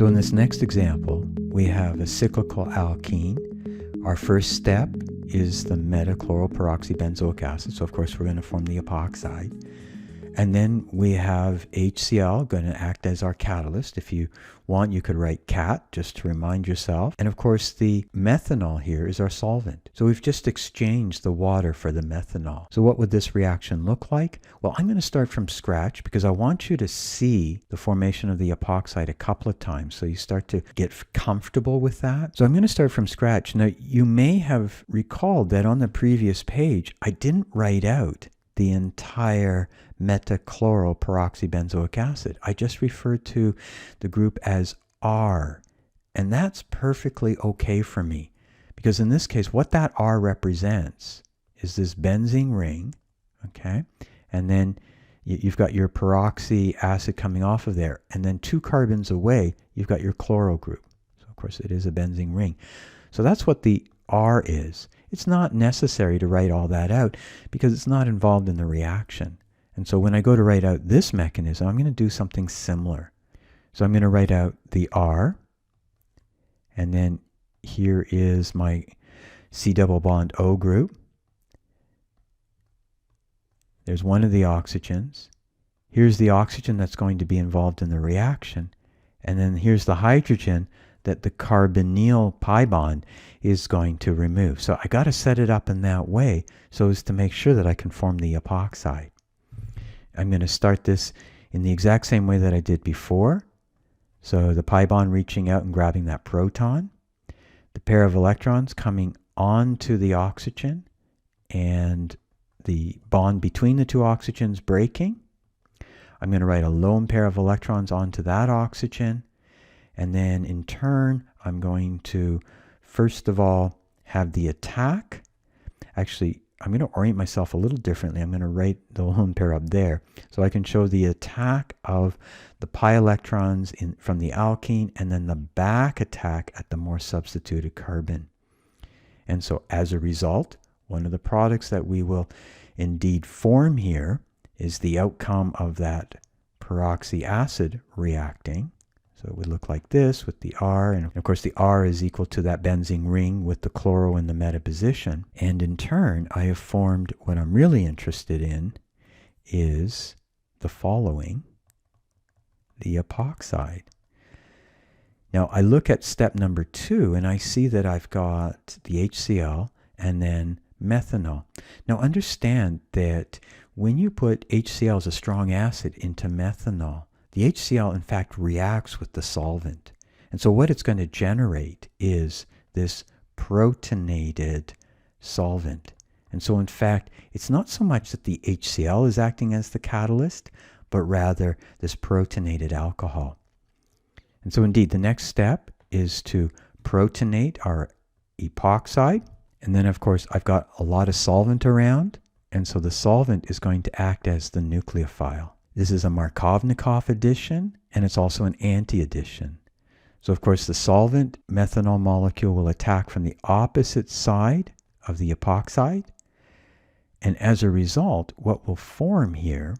So in this next example, we have a cyclical alkene. Our first step is the metachloroperoxybenzoic acid. So of course we're going to form the epoxide. And then we have HCl going to act as our catalyst. If you want, you could write cat just to remind yourself. And of course the methanol here is our solvent. So we've just exchanged the water for the methanol. So what would this reaction look like? Well, I'm going to start from scratch because I want you to see the formation of the epoxide a couple of times so you start to get comfortable with that. So I'm going to start from scratch. Now you may have recalled that on the previous page I didn't write out the entire metachloroperoxybenzoic acid. I just referred to the group as R, and that's perfectly okay for me because in this case what that R represents is this benzene ring, okay, and then you've got your peroxy acid coming off of there, and then 2 carbons away you've got your chloro group. So of course it is a benzene ring. So that's what the R is. It's not necessary to write all that out because it's not involved in the reaction. And so when I go to write out this mechanism, I'm going to do something similar. So I'm going to write out the R, and then here is my C double bond O group. There's one of the oxygens. Here's the oxygen that's going to be involved in the reaction. And then here's the hydrogen that the carbonyl pi bond is going to remove. So I got to set it up in that way so as to make sure that I can form the epoxide. I'm going to start this in the exact same way that I did before. So the pi bond reaching out and grabbing that proton, the pair of electrons coming onto the oxygen, and the bond between the 2 oxygens breaking. I'm going to write a lone pair of electrons onto that oxygen, and then in turn I'm going to first of all have the attack. Actually, I'm going to orient myself a little differently. I'm going to write the lone pair up there so I can show the attack of the pi electrons from the alkene and then the back attack at the more substituted carbon. And so as a result, one of the products that we will indeed form here is the outcome of that peroxy acid reacting. So it would look like this with the R, and of course the R is equal to that benzene ring with the chloro in the meta position. And in turn, I have formed what I'm really interested in is the following, the epoxide. Now I look at step number 2 and I see that I've got the HCl and then methanol. Now understand that when you put HCl as a strong acid into methanol, the HCl, in fact, reacts with the solvent. And so what it's going to generate is this protonated solvent. And so, in fact, it's not so much that the HCl is acting as the catalyst, but rather this protonated alcohol. And so, indeed, the next step is to protonate our epoxide. And then, of course, I've got a lot of solvent around. And so the solvent is going to act as the nucleophile. This is a Markovnikov addition, and it's also an anti-addition. So of course the solvent methanol molecule will attack from the opposite side of the epoxide, and as a result, what will form here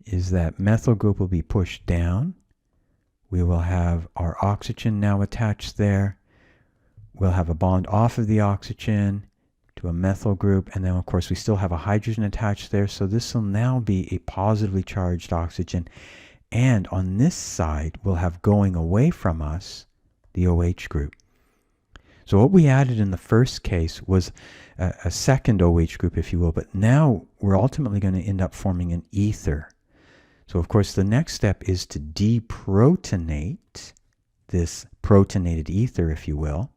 is that methyl group will be pushed down. We will have our oxygen now attached there. We'll have a bond off of the oxygen to a methyl group, and then of course we still have a hydrogen attached there, so this will now be a positively charged oxygen, and on this side we'll have going away from us the OH group. So what we added in the first case was a second OH group, if you will, but now we're ultimately going to end up forming an ether. So of course the next step is to deprotonate this protonated ether, if you will,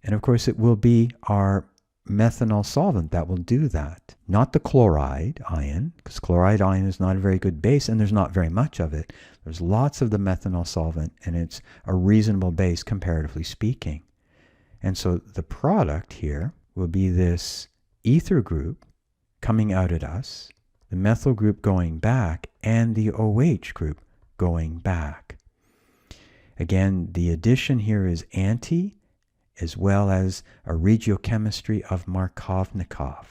and of course it will be our methanol solvent that will do that. Not the chloride ion, because chloride ion is not a very good base and there's not very much of it. There's lots of the methanol solvent and it's a reasonable base comparatively speaking. And so the product here will be this ether group coming out at us, the methyl group going back, and the OH group going back. Again, the addition here is anti, as well as a regiochemistry of Markovnikov.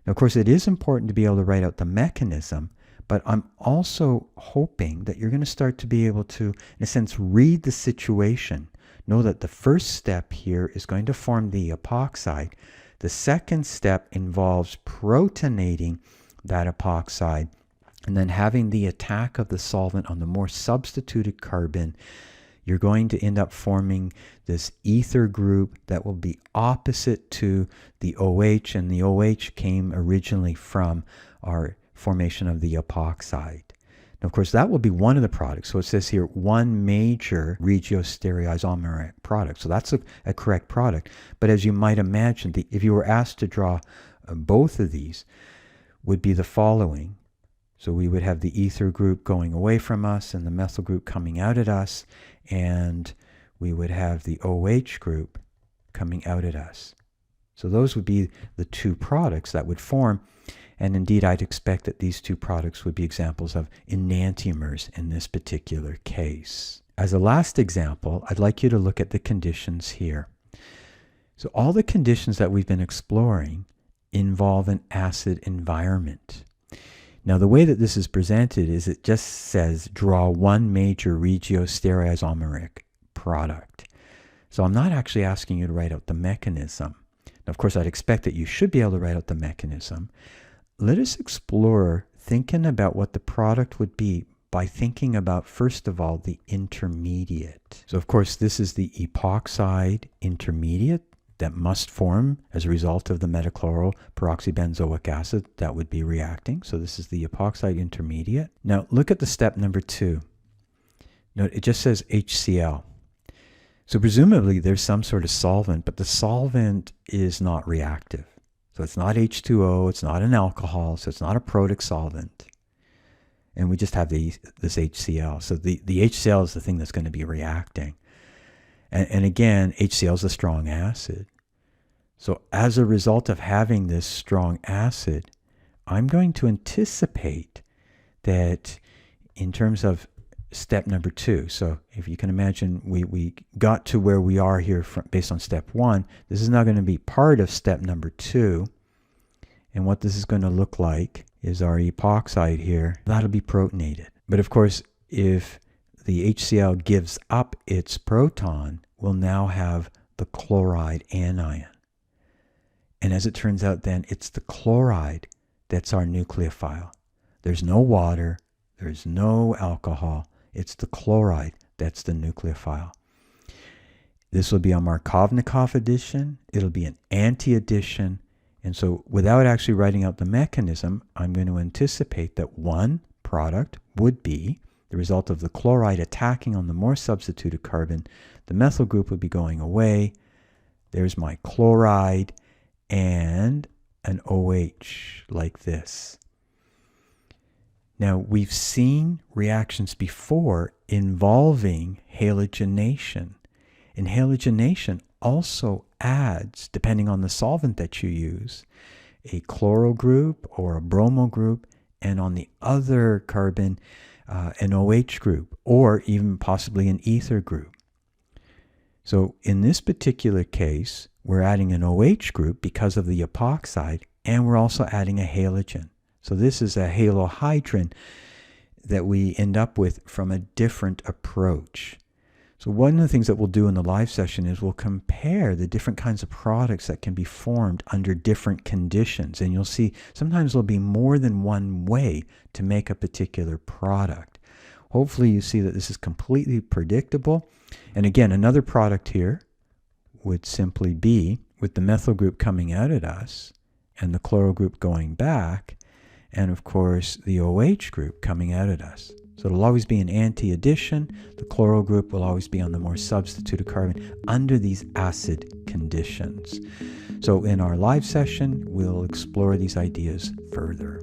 Now, of course, it is important to be able to write out the mechanism, But I'm also hoping that you're going to start to be able to, in a sense, read the situation. Know that the first step here is going to form the epoxide. The second step involves protonating that epoxide and then having the attack of the solvent on the more substituted carbon. You're going to end up forming this ether group that will be opposite to the OH, and the OH came originally from our formation of the epoxide. Now, of course, that will be one of the products. So it says here, one major regiostereoisomeric product. So that's a correct product. But as you might imagine, if you were asked to draw both of these, would be the following. So we would have the ether group going away from us and the methyl group coming out at us, and we would have the OH group coming out at us. So those would be the two products that would form, and indeed I'd expect that these two products would be examples of enantiomers in this particular case. As a last example, I'd like you to look at the conditions here. So all the conditions that we've been exploring involve an acid environment. Now, the way that this is presented is it just says draw one major regiostereoisomeric product. So I'm not actually asking you to write out the mechanism. Now, of course, I'd expect that you should be able to write out the mechanism. Let us explore thinking about what the product would be by thinking about, first of all, the intermediate. So, of course, this is the epoxide intermediate that must form as a result of the metachloroperoxybenzoic acid that would be reacting. So this is the epoxide intermediate. Now look at the step number 2. Note it just says HCl. So presumably there's some sort of solvent, but the solvent is not reactive. So it's not H2O, it's not an alcohol, so it's not a protic solvent. And we just have this HCl. So the HCl is the thing that's going to be reacting. And again, HCl is a strong acid. So as a result of having this strong acid, I'm going to anticipate that in terms of step number 2, so if you can imagine we got to where we are here based on step 1, this is now going to be part of step number 2. And what this is going to look like is our epoxide here. That'll be protonated. But of course, if the HCl gives up its proton, we'll now have the chloride anion. And as it turns out then, it's the chloride that's our nucleophile. There's no water, there's no alcohol, it's the chloride that's the nucleophile. This will be a Markovnikov addition, it'll be an anti-addition, and so without actually writing out the mechanism, I'm going to anticipate that one product would be the result of the chloride attacking on the more substituted carbon. The methyl group would be going away. There's my chloride and an OH like this. Now, we've seen reactions before involving halogenation. And halogenation also adds, depending on the solvent that you use, a chloro group or a bromo group, and on the other carbon, an OH group, or even possibly an ether group. So in this particular case, we're adding an OH group because of the epoxide, and we're also adding a halogen. So this is a halohydrin that we end up with from a different approach. So one of the things that we'll do in the live session is we'll compare the different kinds of products that can be formed under different conditions. And you'll see sometimes there'll be more than one way to make a particular product. Hopefully you see that this is completely predictable. And again, another product here would simply be with the methyl group coming out at us and the chloro group going back, and of course the OH group coming out at us. So it'll always be an anti-addition. The chloro group will always be on the more substituted carbon under these acid conditions. So in our live session, we'll explore these ideas further.